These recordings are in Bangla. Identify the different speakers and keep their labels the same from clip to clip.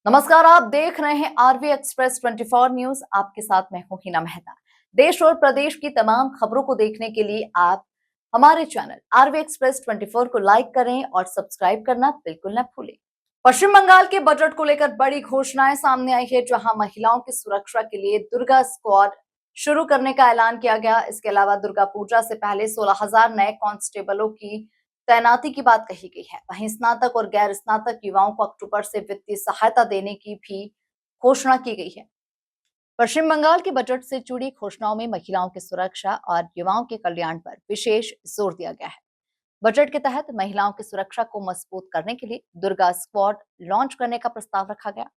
Speaker 1: नमस्कार, आप देख रहे हैं आरवी एक्सप्रेस 24 न्यूज। आपके साथ मैं हूं हिना मेहता। देश और प्रदेश की तमाम खबरों को देखने के लिए आप हमारे चैनल आरवी एक्सप्रेस 24 को लाइक करें और सब्सक्राइब करना बिल्कुल न भूलें। पश्चिम बंगाल के बजट को लेकर बड़ी घोषणाएं सामने आई है, जहां महिलाओं की सुरक्षा के लिए दुर्गा स्क्वाड शुरू करने का ऐलान किया गया। इसके अलावा दुर्गा पूजा से पहले 16,000 नए कांस्टेबलों की तैनाती की बात कही गई है। वहीं स्नातक और गैर स्नातक युवाओं को अक्टूबर से वित्तीय सहायता देने की भी घोषणा की गई है। पश्चिम बंगाल के बजट से जुड़ी घोषणाओं में महिलाओं की सुरक्षा और युवाओं के कल्याण पर विशेष जोर दिया गया है। बजट के तहत महिलाओं की सुरक्षा को मजबूत करने के लिए दुर्गा स्क्वाड लॉन्च करने का प्रस्ताव रखा गया।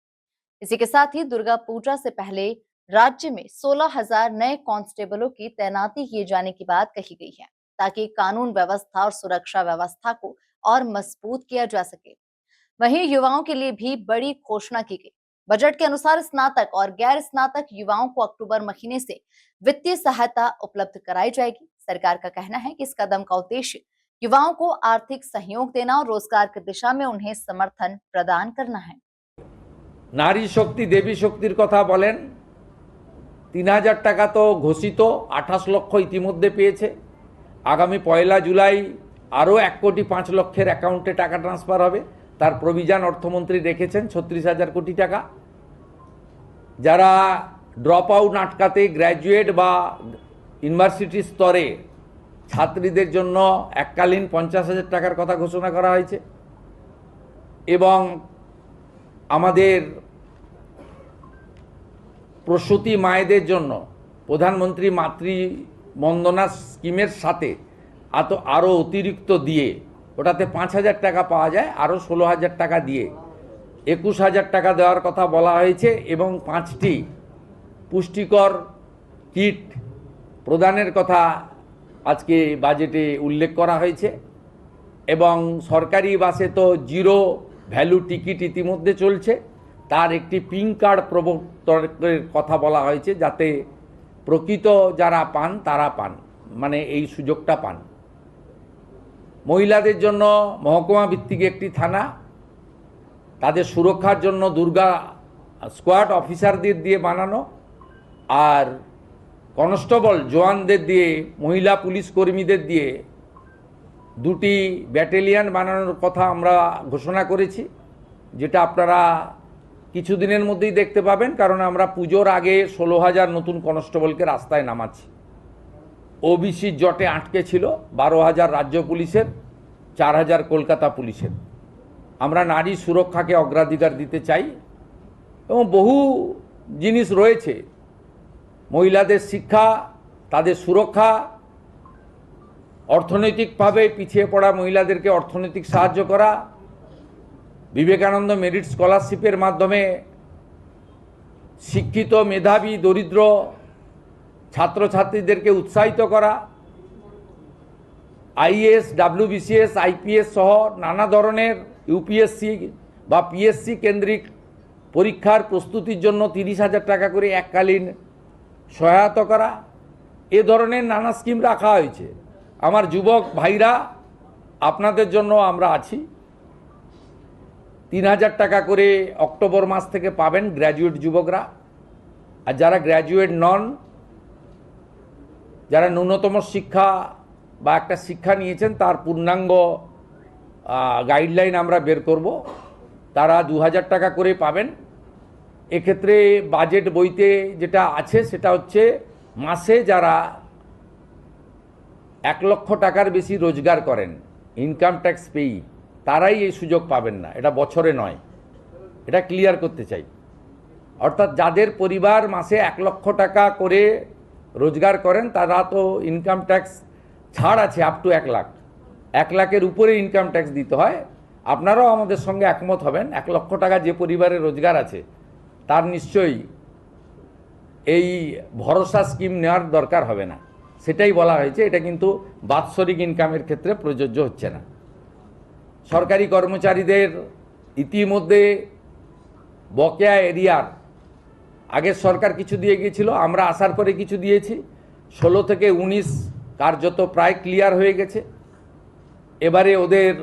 Speaker 1: इसी के साथ ही दुर्गा पूजा से पहले राज्य में 16,000 नए कांस्टेबलों की तैनाती किए जाने की बात कही गई है, ताकि कानून व्यवस्था और सुरक्षा व्यवस्था को और मजबूत किया जा सके। वहीं युवाओं के लिए भी बड़ी घोषणा की गई। बजट के अनुसार स्नातक और गैर स्नातक युवाओं को अक्टूबर महीने से वित्तीय सहायता उपलब्ध कराई जाएगी। सरकार का कहना है कि इस कदम का उद्देश्य युवाओं को आर्थिक सहयोग देना और रोजगार की दिशा में उन्हें समर्थन प्रदान करना है।
Speaker 2: नारी शक्ति देवी शक्तिर कथा बोलें 3,000 टाका तो घोषित 28 लक्ष इतिमध्ये पेয়েছে। आगामी 1 जुलाई आरो 1,05,00,000 अ্যাকাউন্টে টাকা ট্রান্সফার হবে। তার প্রভিজন অর্থমন্ত্রী রেখেছেন 36,000 কোটি টাকা। যারা ড্রপ আউট আটকাতে গ্র্যাজুয়েট বা ইউনিভার্সিটি স্তরে ছাত্রীদের জন্য এককালীন 50,000 টাকার কথা ঘোষণা করা হয়েছে এবং আমাদের প্রসূতি মায়েদের জন্য প্রধানমন্ত্রী মাতৃ বন্দনা স্কিমের সাথে আরও অতিরিক্ত দিয়ে ওটাতে 5,000 টাকা পাওয়া যায়, আরও 16,000 টাকা দিয়ে 21,000 টাকা দেওয়ার কথা বলা হয়েছে এবং 5টি পুষ্টিকর কিট প্রদানের কথা আজকে বাজেটে উল্লেখ করা হয়েছে এবং সরকারি বাসে তো জিরো ভ্যালু টিকিট ইতিমধ্যে চলছে, তার একটি পিঙ্ক কার্ড প্রবর্তনের কথা বলা হয়েছে যাতে প্রকৃত যারা পান তারা পান, মানে এই সুযোগটা পান। মহিলাদের জন্য মহকুমা ভিত্তিক একটি থানা, তাদের সুরক্ষার জন্য দুর্গা স্কোয়াড অফিসারদের দিয়ে বানানো আর কনস্টেবল জওয়ানদের দিয়ে মহিলা পুলিশ কর্মীদের দিয়ে 2টি ব্যাটালিয়ন বানানোর কথা আমরা ঘোষণা করেছি, যেটা আপনারা কিছুদিনের মধ্যেই দেখতে পাবেন, কারণ আমরা পুজোর আগে 16,000 নতুন কনস্টেবলকে রাস্তায় নামাচ্ছি। ওবিসি জটে আটকে ছিল 12,000 রাজ্য পুলিশের, 4,000 কলকাতা পুলিশের। আমরা নারী সুরক্ষাকে অগ্রাধিকার দিতে চাই এবং বহু জিনিস রয়েছে, মহিলাদের শিক্ষা, তাদের সুরক্ষা, অর্থনৈতিকভাবে পিছিয়ে পড়া মহিলাদেরকে অর্থনৈতিক সাহায্য করা, বিবেকানন্দ মেরিট স্কলারশিপের মাধ্যমে শিক্ষিত মেধাবী দরিদ্র ছাত্রছাত্রীদেরকে উৎসাহিত করা, আইএএস ডাব্লিউবিসিএস আইপিএস সহ নানা ধরনের ইউপিএসসি বা পিএসসি কেন্দ্রিক পরীক্ষার প্রস্তুতির জন্য 30,000 টাকা করে এককালীন সহায়তা করা, এ ধরনের নানা স্কিম রাখা হয়েছে। আমার যুবক ভাইরা, আপনাদের জন্য আমরা আছি। 3,000 টাকা করে অক্টোবর মাস থেকে পাবেন গ্র্যাজুয়েট যুবকরা, আর যারা গ্র্যাজুয়েট নন, যারা ন্যূনতম শিক্ষা বা একটা শিক্ষা নিয়েছেন তার পূর্ণাঙ্গ গাইডলাইন আমরা বের করব, তারা 2,000 টাকা করে পাবেন। এক্ষেত্রে বাজেট বইতে যেটা আছে সেটা হচ্ছে মাসে যারা 1 লক্ষ টাকার বেশি রোজগার করেন, ইনকাম ট্যাক্স পেই, তারাই এই সুযোগ পাবেন না, এটা বছরে নয়, এটা ক্লিয়ার করতে চাই। অর্থাৎ যাদের পরিবার মাসে 1 লক্ষ টাকা করে রোজগার করেন তারা তো ইনকাম ট্যাক্স ছাড় আছে আপ টু 1 লাখ, 1 লাখের উপরে ইনকাম ট্যাক্স দিতে হয়। আপনারাও আমাদের সঙ্গে একমত হবেন, 1 লক্ষ টাকা যে পরিবারের রোজগার আছে তার নিশ্চয়ই এই ভরসা স্কিম নেওয়ার দরকার হবে না, সেটাই বলা হয়েছে। এটা কিন্তু বাৎসরিক ইনকামের ক্ষেত্রে প্রযোজ্য হচ্ছে না। সরকারি কর্মচারীদের ইতিমধ্যে বকেয়া এরিয়ার আগের সরকার কিছু দিয়ে গিয়েছিল, আমরা আসার পরে কিছু দিয়েছি, 16 থেকে 19 কার্যত প্রায় ক্লিয়ার হয়ে গেছে। এবারে ওদের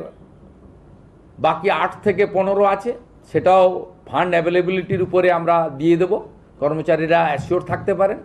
Speaker 2: বাকি 8 থেকে 15 আছে, সেটাও ফান্ড অ্যাভেলেবিলিটির উপরে আমরা দিয়ে দেব, কর্মচারীরা অ্যাসিওর থাকতে পারেন।